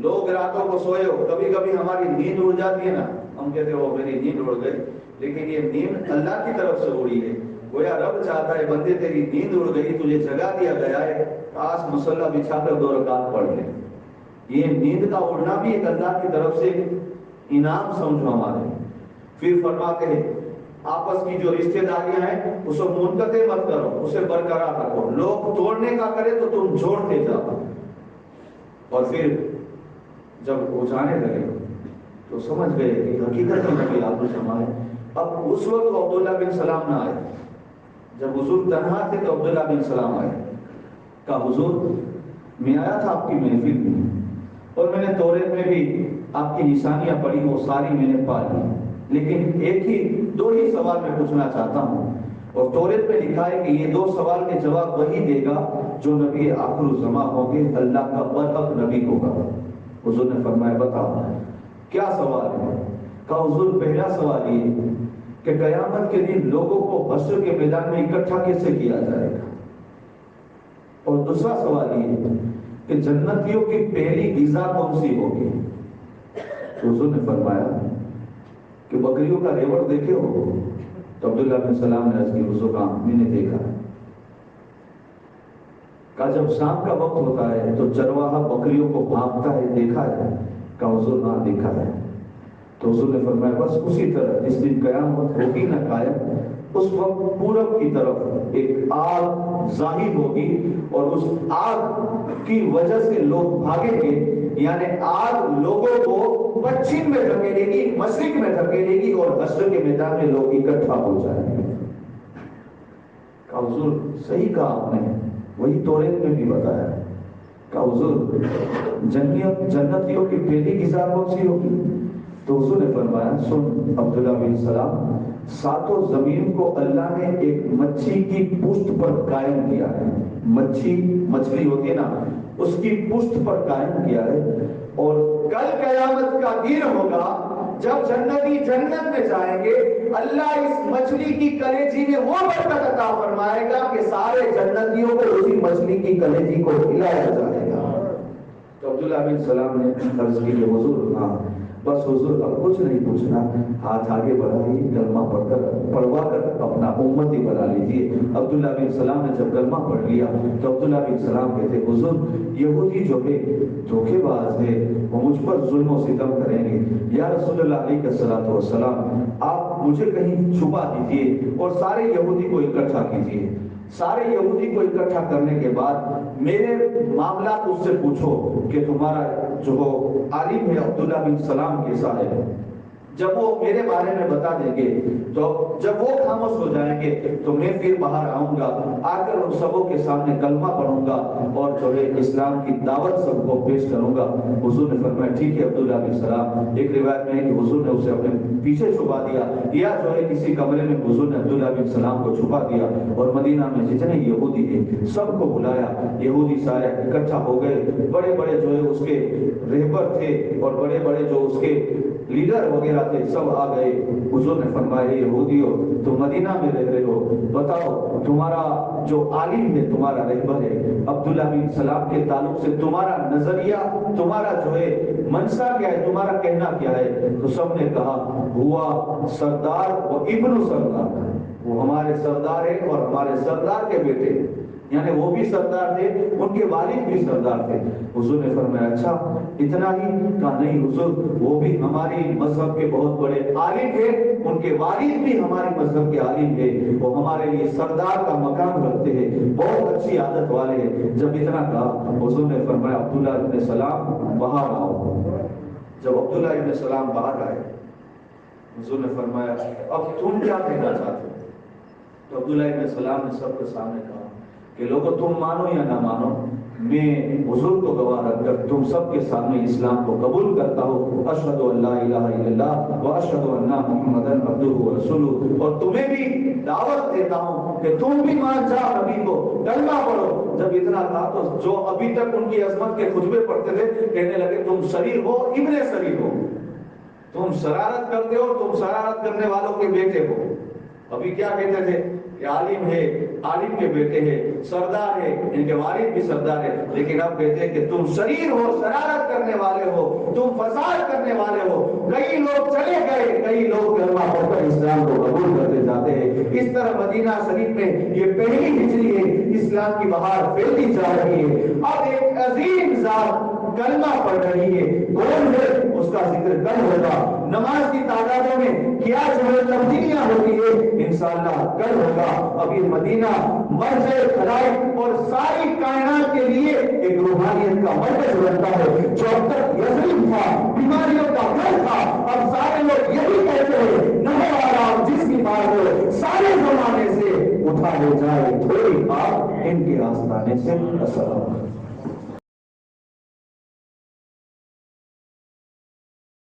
لوگ راتوں کو سوئے ہو، کبھی کبھی ہماری نیند اڑ جاتی ہے نا، ہم کہتے ہیں وہ میری نیند اڑ گئی، لیکن یہ نیند اللہ کی طرف سے اڑی ہے. گویا رب چاہتا ہے بندے تیری نیند اڑ گئی، تجھے جگا دیا گیا ہے، کاش مصلی بچھا کر 2 رکعت پڑھ لے. یہ نیند کا اڑنا بھی ایک اللہ کی طرف سے انعام سمجھو ہمارے. پھر فرماتے ہیں آپس کی جو رشتہ داریاں ہیں اسے منقطع مت کرو، اسے برقرار رکھو. لوگ توڑنے کا کرے تو تم جوڑتے جاؤ. اور پھر جب وہ جانے لگے تو سمجھ گئے کہ حقیقت میں نبی آپ فرمائے. اب اس وقت عبداللہ بن سلام نہ آئے. جب حضور تنہا تھے تو عبداللہ بن سلام آئے. کہا حضور میں آیا تھا آپ کی محفل میں اور میں نے توریت میں بھی آپ کی نشانیاں پڑھی، وہ ساری میں نے پا لی، لیکن ایک ہی 2 ہی سوال میں پوچھنا چاہتا ہوں. اور توریت میں لکھا ہے کہ یہ 2 سوال کے جواب وہی دے گا جو نبی آخر الزمان ہوں گے، اللہ کا برحق نبی ہوگا. حضور نے فرمایا بتاؤ کیا سوال ہے؟ کہا حضور پہلا سوال یہ کہ قیامت کے دن لوگوں کو حشر کے میدان میں اکٹھا کیسے کیا جائے گا، اور دوسرا سوال یہ کہ جنتیوں کی پہلی غذا کون سی ہوگی. حضور نے فرمایا کہ بکریوں کا ریوڑ دیکھے ہو؟ تو عبداللہ بن سلام نے عرض کی حضور ہاں میں نے دیکھا ہے. کہا جب شام کا وقت ہوتا ہے تو چرواہا بکریوں کو بھانپتا ہے، دیکھا ہے؟ کہا حضور ہاں دیکھا ہے. تو حضور نے فرمایا بس اسی طرح جس دن قیامت ہوگی نہ قائم، اس وقت پورب کی طرف ایک آگ ظاہر ہوگی اور اس آگ کی وجہ سے لوگ بھاگیں گے. یعنی آگ لوگوں کو پچھم میں دھکیلے گی، مشرق میں دھکیلے گی اور حشر کے میدان میں لوگ اکٹھا ہو جائیں گے. کہا حضور صحیح کہا آپ نے، وہی توریت میں بھی بتایا. کہا حضور جنتیوں کی پہلی غذا کون سی ہوگی؟ تو حضور نے فرمایا سن عبداللہ بن سلام، 7 زمین کو اللہ نے ایک مچھی کی پشت پر قائم کیا ہے. مچھلی ہوتی ہے نا، اس کی پشت پر قائم کیا ہے. اور کل قیامت کا دن ہوگا جب جنتی جنت میں جائیں گے، اللہ اس مچھلی کی کلیجی میں وہ برکت عطا فرمائے گا کہ سارے جنتیوں کو اسی مچھلی کی کلیجی کو کھلایا جائے گا. تو عبداللہ بن سلام نے عرض کی کہ حضور ہاں بس حضور اب کچھ نہیں پوچھنا، ہاتھ آگے بڑھائیے، کلمہ پڑھوا کر اپنا امتی بنا لیجیے. عبداللہ بن سلام نے جب کلمہ پڑھ لیا تو عبداللہ بن سلام کہتے حضور یہودی جو ہے دھوکے باز ہے، وہ مجھ پر ظلم و ستم کریں گے. یا رسول اللہ علیہ الصلوۃ والسلام آپ مجھے کہیں چھپا دیجیے اور سارے یہودی کو اکٹھا کیجیے. سارے یہودی کو اکٹھا کرنے کے بعد میرے معاملات اس سے پوچھو کہ تمہارا جو عالم ہے عبداللہ بن سلام کیسا ہے. جب وہ میرے بارے میں بتا دیں گے تو جب وہ خاموش ہو جائیں گے تو میں پھر باہر آؤں گا، آ کر ان سبوں کے سامنے کلمہ پڑھوں گا اور جو ہے اسلام کی دعوت سب کو پیش کروں گا۔ حضور نے فرمایا ٹھیک ہے عبداللہ بن سلام۔ ایک روایت میں ہے کہ حضور نے اسے اپنے پیچھے چھپا دیا، یا جو ہے کسی کمرے میں حضور نے عبداللہ بن سلام کو چھپا دیا، اور مدینہ میں جتنے یہودی ہیں سب کو بلایا۔ یہودی سارے اکٹھا ہو گئے، بڑے بڑے جو ہے اس کے رہبر تھے اور بڑے بڑے جو اس کے لیڈر وغیرہ تھے سب آ گئے۔ حضور نے فرمایا یہودیو تم مدینہ میں رہ رہے ہو، بتاؤ تمہارا جو عالم ہے، تمہارا رہبر ہے عبداللہ بن سلام کے تعلق سے تمہارا نظریہ، تمہارا جو ہے منشا کیا ہے، تمہارا کہنا کیا ہے؟ تو سب نے کہا ہوا سردار و ابن سردار، وہ ہمارے سردار ہیں اور ہمارے سردار کے بیٹے، یعنی وہ بھی سردار تھے، ان کے والد بھی سردار تھے۔ حضور نے فرمایا اچھا اتنا ہی؟ کہا نہیں حضور، وہ بھی ہماری مذہب کے بہت بڑے عالم ہیں، ان کے والد بھی ہمارے مذہب کے عالم ہیں، وہ ہمارے لیے سردار کا مقام رکھتے ہیں، بہت اچھی عادت والے ہیں۔ جب اتنا کہا حضور نے فرمایا عبداللہ ابن سلام باہر آؤ۔ جب عبداللہ ابن سلام باہر آئے حضور نے فرمایا اب تم کیا کہنا چاہتے ہو؟ تو عبداللہ ابن سلام نے سب کے سامنے کہا کہ لوگوں تم مانو یا نہ مانو، میں حضور کو گواہ رکھ کر تم سب کے سامنے اسلام کو قبول کرتا ہوں، اشہد ان لا الہ الا اللہ و اشہد ان محمدن عبدہ و رسولہ، اور تمہیں بھی دعوت دیتا ہوں کہ تم بھی مان جاؤ نبی کو، کلمہ پڑھو۔ جب اتنا کہا تو جو ابھی تک ان کی عظمت کے خطبے پڑھتے تھے کہنے لگے تم شریر ہو، ابن شریر ہو، تم شرارت کرتے ہو، تم شرارت کرنے والوں کے بیٹے ہو۔ ابھی کیا کہتے تھے کہ عالم ہے، عالم کے بیٹے ہیں، سردار ہے، ان کے والد بھی سردار ہے، لیکن اب کہتے ہیں کہ تم شریر ہو، شرارت کرنے والے ہو، تم فساد کرنے والے ہو۔ کئی لوگ چلے گئے، کئی لوگ کلمہ پڑھ کر اسلام کو قبول کرتے جاتے ہیں۔ اس طرح مدینہ شریف میں یہ پہلی ہجری ہے، اسلام کی بہار پھیلتی جا رہی ہے۔ اب ایک عظیم ذات کلمہ پڑھ رہی ہے، کون ہے اس کا ذکر کل ہوگا۔ نماز کی تعدادوں میں کیا جو ہے تبدیلیاں ہوتی ہے انشاءاللہ کل ہوگا۔ ابھی مدینہ مرکز خلائق اور ساری کائنات کے لیے ایک روحانیت کا مرکز بنتا ہے۔ جو اب تک یثرب تھا، بیماریوں کا گھر تھا، اب سارے لوگ یہی کہتے ہیں نہ آرام جس کی بات ہو سارے زمانے سے اٹھا لے جائے، تھوڑی بات ان کے آستانے سے اثر ہوگا۔